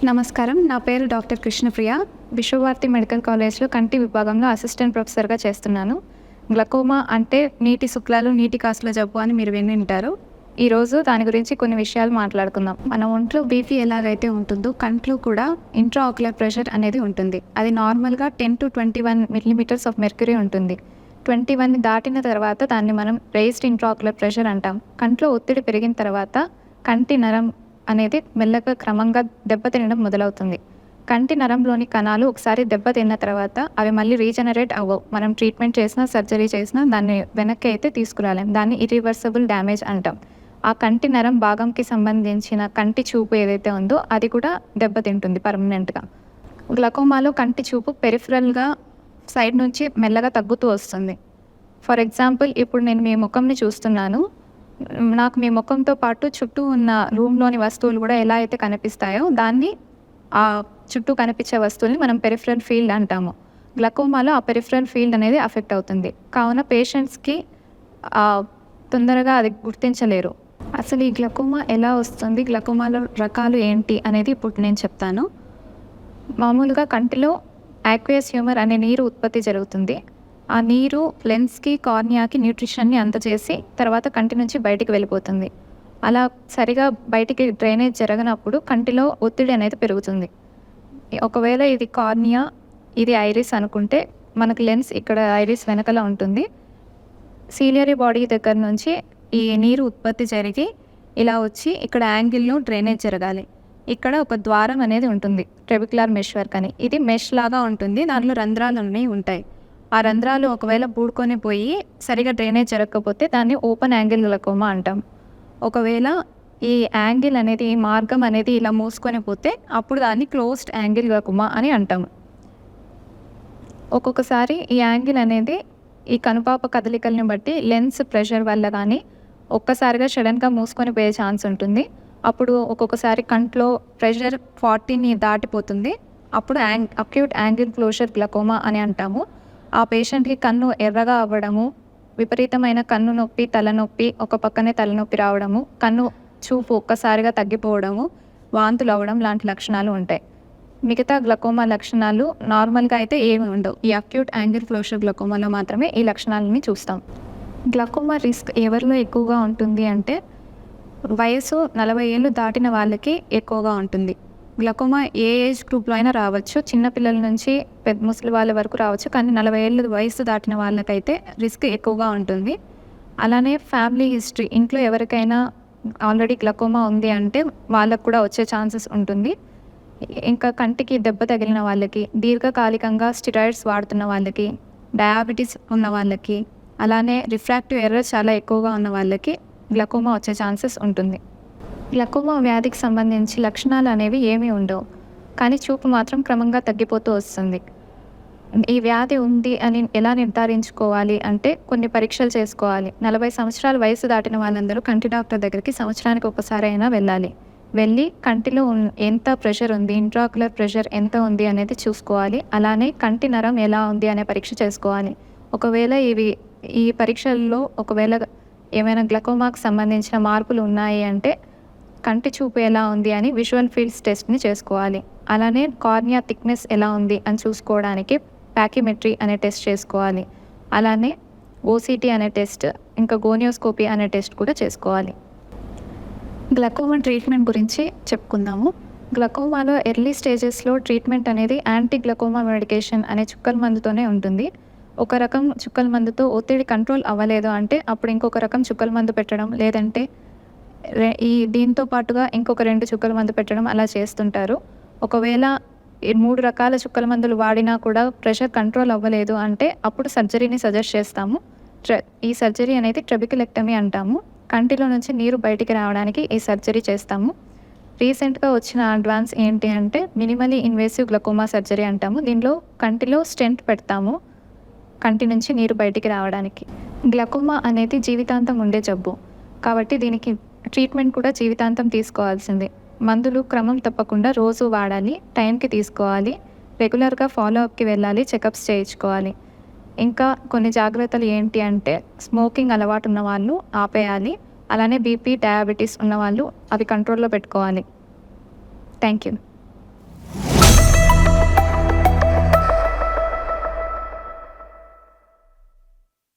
నమస్కారం. నా పేరు డాక్టర్ కృష్ణప్రియ. విశ్వభారతి మెడికల్ కాలేజ్లో కంటి విభాగంలో అసిస్టెంట్ ప్రొఫెసర్గా చేస్తున్నాను. గ్లకోమా అంటే నీటి శుక్లాలు, నీటి కాసుల జబ్బు అని మీరు విని ఉంటారు. ఈరోజు దాని గురించి కొన్ని విషయాలు మాట్లాడుకుందాం. మన ఒంట్లో బీపీ ఎలాగైతే ఉంటుందో కంట్లో కూడా ఇంట్రా ఆక్యులర్ ప్రెషర్ అనేది ఉంటుంది. అది నార్మల్గా 10 to 21 మిల్లీమీటర్స్ ఆఫ్ మెర్క్యూరీ ఉంటుంది. 21 దాటిన తర్వాత దాన్ని మనం రైజ్డ్ ఇంట్రా ఆక్యులర్ ప్రెషర్ అంటాం. కంట్లో ఒత్తిడి పెరిగిన తర్వాత కంటి నరం అనేది మెల్లగా క్రమంగా దెబ్బతినడం మొదలవుతుంది. కంటి నరంలోని కణాలు ఒకసారి దెబ్బతిన్న తర్వాత అవి మళ్ళీ రీజనరేట్ అవ్వవు. మనం ట్రీట్మెంట్ చేసినా సర్జరీ చేసినా దాన్ని వెనక్కి అయితే తీసుకురాలేం. దాన్ని ఇర్రివర్సబుల్ డ్యామేజ్ అంటాం. ఆ కంటి నరం భాగంకి సంబంధించిన కంటి చూపు ఏదైతే ఉందో అది కూడా దెబ్బతింటుంది పర్మనెంట్గా. గ్లకోమాలో కంటి చూపు పెరిఫరల్గా సైడ్ నుంచి మెల్లగా తగ్గుతూ వస్తుంది. ఫర్ ఎగ్జాంపుల్, ఇప్పుడు నేను మీ ముఖంని చూస్తున్నాను. నాకు మీ ముఖంతో పాటు చుట్టూ ఉన్న రూమ్లోని వస్తువులు కూడా ఎలా అయితే కనిపిస్తాయో దాన్ని ఆ చుట్టూ కనిపించే వస్తువుల్ని మనం పెరిఫరల్ ఫీల్డ్ అంటాము. గ్లకోమాలో ఆ పెరిఫరల్ ఫీల్డ్ అనేది అఫెక్ట్ అవుతుంది. కావున పేషెంట్స్కి తొందరగా అది గుర్తించలేరు. అసలు ఈ గ్లకోమా ఎలా వస్తుంది, గ్లకోమాలో రకాలు ఏంటి అనేది ఇప్పుడు నేను చెప్తాను. మామూలుగా కంటిలో యాక్వియస్ హ్యూమర్ అనే నీరు ఉత్పత్తి జరుగుతుంది. ఆ నీరు లెన్స్కి, కార్నియాకి న్యూట్రిషన్ని అందజేసి తర్వాత కంటి నుంచి బయటికి వెళ్ళిపోతుంది. అలా సరిగా బయటికి డ్రైనేజ్ జరగనప్పుడు కంటిలో ఒత్తిడి అనేది పెరుగుతుంది. ఒకవేళ ఇది కార్నియా, ఇది ఐరిస్ అనుకుంటే మనకు లెన్స్ ఇక్కడ ఐరిస్ వెనకల ఉంటుంది. సీలియరీ బాడీ దగ్గర నుంచి ఈ నీరు ఉత్పత్తి జరిగి ఇలా వచ్చి ఇక్కడ యాంగిల్లో డ్రైనేజ్ జరగాలి. ఇక్కడ ఒక ద్వారం అనేది ఉంటుంది, ట్రెబిక్యులర్ మెష్ వర్క్ అని. ఇది మెష్ లాగా ఉంటుంది, దాంట్లో రంధ్రాలు అనేవి ఉంటాయి. ఆ రంధ్రాలు ఒకవేళ పూడుకొని పోయి సరిగా డ్రైనేజ్ జరగకపోతే దాన్ని ఓపెన్ యాంగిల్ గ్లకోమా అంటాం. ఒకవేళ ఈ యాంగిల్ అనేది, ఈ మార్గం అనేది ఇలా మూసుకొని పోతే అప్పుడు దాన్ని క్లోజ్డ్ యాంగిల్ గ్లకోమా అని అంటాము. ఒక్కొక్కసారి ఈ యాంగిల్ అనేది ఈ కనుపాప కదలికల్ని బట్టి లెన్స్ ప్రెషర్ వల్ల కానీ ఒక్కసారిగా సడన్గా మూసుకొని పోయే ఛాన్స్ ఉంటుంది. అప్పుడు ఒక్కొక్కసారి కంట్లో ప్రెషర్ 40ని దాటిపోతుంది. అప్పుడు అక్యూట్ యాంగిల్ క్లోజర్ గ్లకోమా అని అంటాము. ఆ పేషెంట్కి కన్ను ఎర్రగా అవ్వడము, విపరీతమైన కన్ను నొప్పి, తలనొప్పి, ఒక పక్కనే తలనొప్పి రావడము, కన్ను చూపు ఒక్కసారిగా తగ్గిపోవడము, వాంతులు అవ్వడం లాంటి లక్షణాలు ఉంటాయి. మిగతా గ్లకోమా లక్షణాలు నార్మల్గా అయితే ఏమి ఉండవు. ఈ అక్యూట్ యాంగిల్ క్లోజర్ గ్లకోమాలో మాత్రమే ఈ లక్షణాలని చూస్తాం. గ్లకోమా రిస్క్ ఎవరిలో ఎక్కువగా ఉంటుంది అంటే వయసు 40 ఏళ్ళు దాటిన వాళ్ళకి ఎక్కువగా ఉంటుంది. గ్లకోమా ఏ ఏజ్ గ్రూప్లో అయినా రావచ్చు, చిన్నపిల్లల నుంచి ముసలి వాళ్ళ వరకు రావచ్చు. కానీ 40 ఏళ్ళు వయసు దాటిన వాళ్ళకైతే రిస్క్ ఎక్కువగా ఉంటుంది. అలానే ఫ్యామిలీ హిస్టరీ, ఇంట్లో ఎవరికైనా ఆల్రెడీ గ్లకోమా ఉంది అంటే వాళ్ళకు కూడా వచ్చే ఛాన్సెస్ ఉంటుంది. ఇంకా కంటికి దెబ్బ తగిలిన వాళ్ళకి, దీర్ఘకాలికంగా స్టిరాయిడ్స్ వాడుతున్న వాళ్ళకి, డయాబెటీస్ ఉన్న వాళ్ళకి, అలానే రిఫ్రాక్టివ్ ఎర్రర్ చాలా ఎక్కువగా ఉన్న వాళ్ళకి గ్లకోమా వచ్చే ఛాన్సెస్ ఉంటుంది. గ్లకోమా వ్యాధికి సంబంధించి లక్షణాలు అనేవి ఏమీ ఉండవు, కానీ చూపు మాత్రం క్రమంగా తగ్గిపోతూ వస్తుంది. ఈ వ్యాధి ఉంది అని ఎలా నిర్ధారించుకోవాలి అంటే కొన్ని పరీక్షలు చేసుకోవాలి. 40 సంవత్సరాల వయసు దాటిన వాళ్ళందరూ కంటి డాక్టర్ దగ్గరికి సంవత్సరానికి ఒకసారి అయినా వెళ్ళి కంటిలో ఎంత ప్రెషర్ ఉంది, ఇంట్రాక్యులర్ ప్రెషర్ ఎంత ఉంది అనేది చూసుకోవాలి. అలానే కంటి నరం ఎలా ఉంది అనే పరీక్ష చేసుకోవాలి. ఒకవేళ ఈ పరీక్షల్లో ఒకవేళ ఏమైనా గ్లకోమాకు సంబంధించిన మార్పులు ఉన్నాయి అంటే కంటి చూపు ఎలా ఉంది అని విజువల్ ఫీల్డ్స్ టెస్ట్ని చేసుకోవాలి. అలానే కార్నియా థిక్నెస్ ఎలా ఉంది అని చూసుకోవడానికి ప్యాకిమెట్రీ అనే టెస్ట్ చేసుకోవాలి. అలానే ఓసిటీ అనే టెస్ట్, ఇంకా గోనియోస్కోపీ అనే టెస్ట్ కూడా చేసుకోవాలి. గ్లకోమా ట్రీట్మెంట్ గురించి చెప్పుకుందాము. గ్లకోమాలో ఎర్లీ స్టేజెస్లో ట్రీట్మెంట్ అనేది యాంటీ గ్లకోమా మెడికేషన్ అనే చుక్కల మందుతోనే ఉంటుంది. ఒక రకం చుక్కల మందుతో ఒత్తిడి కంట్రోల్ అవ్వలేదు అంటే అప్పుడు ఇంకొక రకం చుక్కల మందు పెట్టడం, లేదంటే దీంతో పాటుగా ఇంకొక 2 చుక్కల మందు పెట్టడం అలా చేస్తుంటారు. ఒకవేళ 3 రకాల చుక్కల మందులు వాడినా కూడా ప్రెషర్ కంట్రోల్ అవ్వలేదు అంటే అప్పుడు సర్జరీని సజెస్ట్ చేస్తాము. ఈ సర్జరీ అనేది ట్రెబిక్యులెక్టమీ అంటాము. కంటిలో నుంచి నీరు బయటికి రావడానికి ఈ సర్జరీ చేస్తాము. రీసెంట్గా వచ్చిన అడ్వాన్స్ ఏంటి అంటే మినిమలీ ఇన్వేసివ్ గ్లకోమా సర్జరీ అంటాము. దీనిలో కంటిలో స్టెంట్ పెడతాము కంటి నుంచి నీరు బయటికి రావడానికి. గ్లకోమా అనేది జీవితాంతం ఉండే జబ్బు కాబట్టి దీనికి ట్రీట్మెంట్ కూడా జీవితాంతం తీసుకోవాల్సిందే. మందులు క్రమం తప్పకుండా రోజు వాడాలి, టైంకి తీసుకోవాలి, రెగ్యులర్గా ఫాలోఅప్కి వెళ్ళాలి, చెకప్స్ చేయించుకోవాలి. ఇంకా కొన్ని జాగ్రత్తలు ఏంటి అంటే స్మోకింగ్ అలవాటు ఉన్న వాళ్ళు ఆపేయాలి. అలానే బీపీ, డయాబెటీస్ ఉన్నవాళ్ళు అవి కంట్రోల్లో పెట్టుకోవాలి. Thank you.